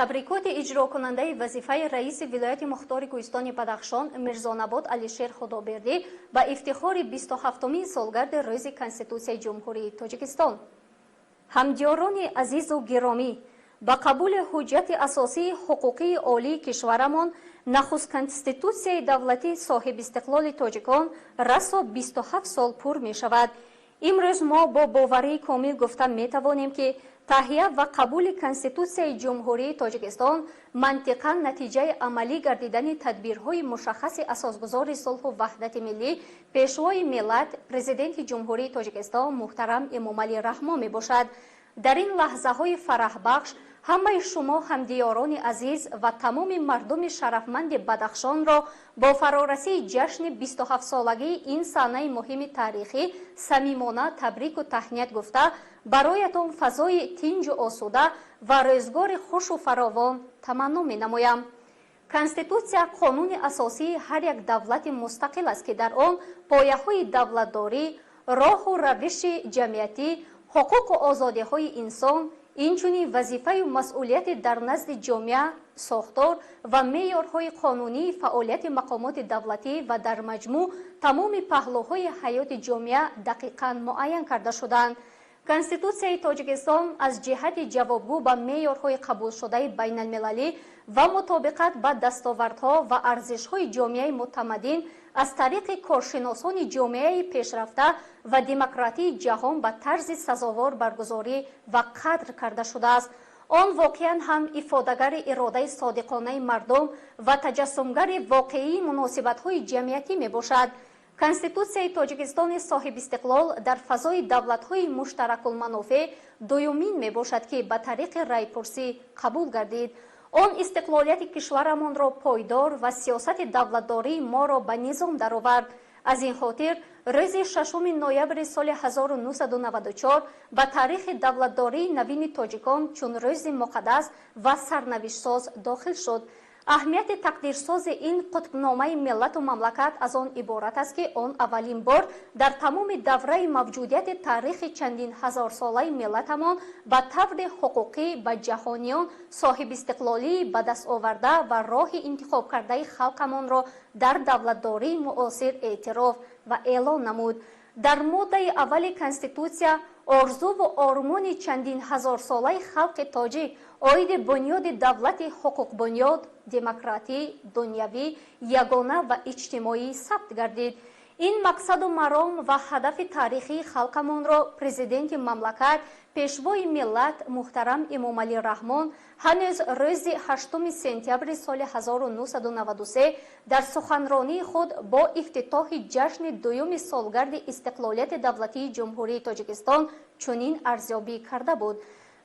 تبریکات اجرا کننده وظیفه رئیس ولایت مختار کوهستان بدخشان میرزاناباد علیشیر خدابردی به افتخار 27مین سالگرد روز کنستیتوسیای جمهوری تاجیکستان. همدیاران عزیز و گرامی، با قبول حجت اساسی حقوقی عالی کشورمان نخست کنستیتوسیای دولتی صاحب استقلال تاجیکان رسا 27 سال پر می شود. امروز ما با باوری کامل گفته می توانیم که تهیه و قبول کنستیتوسیای جمهوری تاجیکستان منطقاً نتیجه عملی گردیدن تدبیرهای مشخص اساسگذار صلح و وحدت ملی پیشوای ملت پرزیدنت جمهوری تاجیکستان محترم امامعلی رحمان می باشد. در این لحظه های فرح بخش همه شما همدیاران عزیز و تمام مردم شرفمند بدخشان را با فرارسی جشن 27 سالگی این صحنه مهم تاریخی صمیمانه تبریک و تهنیت گفته برایتان فضای تنج و آسوده و روزگار خوش و فراوان تمنا می نمایم. کنستیتوسیا قانون اساسی هر یک دولت مستقل است که در آن پایه‌های دولتداری، راه و روش جمعیتی، حقوق و آزادی‌های انسان، اینچنین وظیفه و مسئولیت در نزد جامعه، ساختار و معیارهای قانونی فعالیت مقامات دولتی و در مجموع تمام پهلوهای حیات جامعه دقیقاً معین کرده شدند. کنستیتوسیای تاجیکستان از جهت جوابگو به معیارهای قبول شده بین المللی و مطابقت با دستاوردها و ارزش‌های جامعه متمدن از طریق کارشناسان جامعه پیشرفته و دموکراتی جهان به طرز سزاوار برگزاری و قدر کرده شده است. آن واقعاً هم افادهگر اراده صادقانه مردم و تجسمگر واقعی مناسبت‌های جمعیتی می باشد. کنستیتوسیای تاجیکستان صاحب استقلال در فضای دولت‌های مشترک المنافع دومین می باشد که به طریق رای‌پرسی قبول گردید. آن استقلالیت کشورمان را پایدار و سیاست دولتداری ما را به نظام درآورد. از این خاطر روز 6 نوامبر سال 1994 به تاریخ دولتداری نوین تاجیکان چون روز مقدس و سرنوشت ساز داخل شد. اهمیت تقدیرساز این قطبنامه ملت و مملکت از آن عبارت است که آن اولین بار در تمام دوره موجودیت تاریخ چندین هزار ساله ملتمان به طور حقوقی به جهانیان صاحب استقلالی به دست آورده و راه انتخاب کرده خلقمان را در دولتداری معاصر اعتراف و اعلان نمود. در ماده اول کنستیتوسیا آرزو و آرمان چندین هزار ساله خلق تاجیک عاید بنیاد دولت حقوق بنیاد، دموکراتی، دنیوی، یگانه و اجتماعی ثبت گردید. این مقصد و مرام و هدف تاریخی خلقمان را پرزیدنت مملکت پیشوای ملت محترم امامعلی رحمان هنوز روز 8 سپتامبر سال 1993 در سخنرانی خود با افتتاح جشن دوم سالگرد استقلالیت دولتی جمهوری تاجیکستان چنین ارزیابی کرده بود: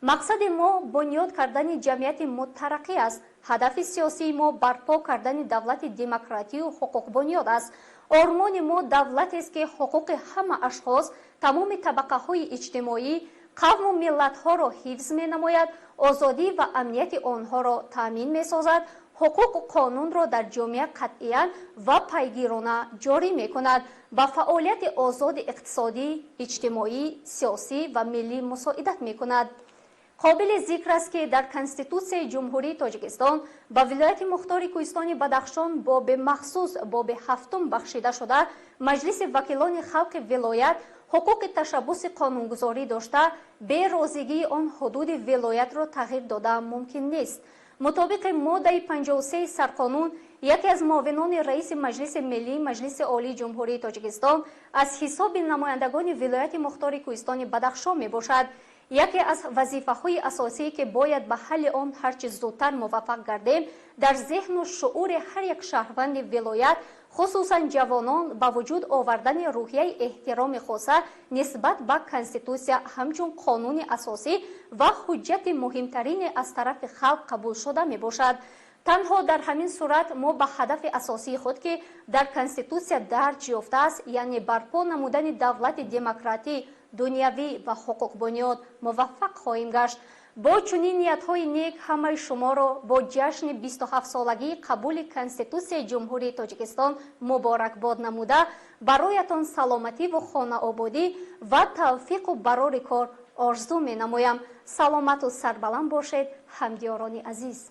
مقصد ما بنیاد کردن جمعیت مترقی است. هدف سیاسی ما برپا کردن دولت دموکراتی و حقوق بنیاد است. آرمان ما دولتی است که حقوق همه اشخاص، تمام طبقه های اجتماعی، قوم و ملت ها را حفظ می نماید، آزادی و امنیت آنها را تامین می سازد، حقوق و قانون را در جامعه قطعیاً و پیگیرانه جاری می کند، با فعالیت آزاد اقتصادی، اجتماعی، سیاسی و ملی مساعدت می کند. قابل ذکر است که در کنستیتوسیای جمهوری تاجیکستان به ولایت مختار کوهستان بدخشان باب مخصوص باب 7 بخشیده شده مجلس وکیلان خلق ولایت حقوق تشبث قانونگذاری داشته به رازیگی آن حدود ولایت را تغییر داده ممکن نیست. مطابق ماده 53 سرقانون یکی از معاونان رئیس مجلس ملی مجلس عالی جمهوری تاجیکستان از حساب نمایندگان ولایت مختار کوهستان بدخشان می باشد. یکی از وظیفه‌های اساسی که باید به حل آن هرچه زودتر موفق گردیم در ذهن و شعور هر یک شهروند ولایت خصوصا جوانان با وجود آوردن روحیه احترام خاصه نسبت به کنستیتوسیا همچون قانون اساسی و حجت مهمترین از طرف خلق قبول شده می باشد. تنها در همین صورت ما به هدف اساسی خود که در کنستیتوسیا درج یافته است یعنی برپا نمودن دولت دموکراتی، دنیوی و حقوق بنیاد موفق خواهیم گشت. با چنین نیت‌های نیک همه شما را با جشن 27 سالگی قبول کنستیتوسیای جمهوری تاجیکستان مبارکباد نموده برایتان سلامتی و خانه آبادی و توفیق و برای کار орзу менамоям. Саломату сарбаланд бошед ҳамдиёрони азиз.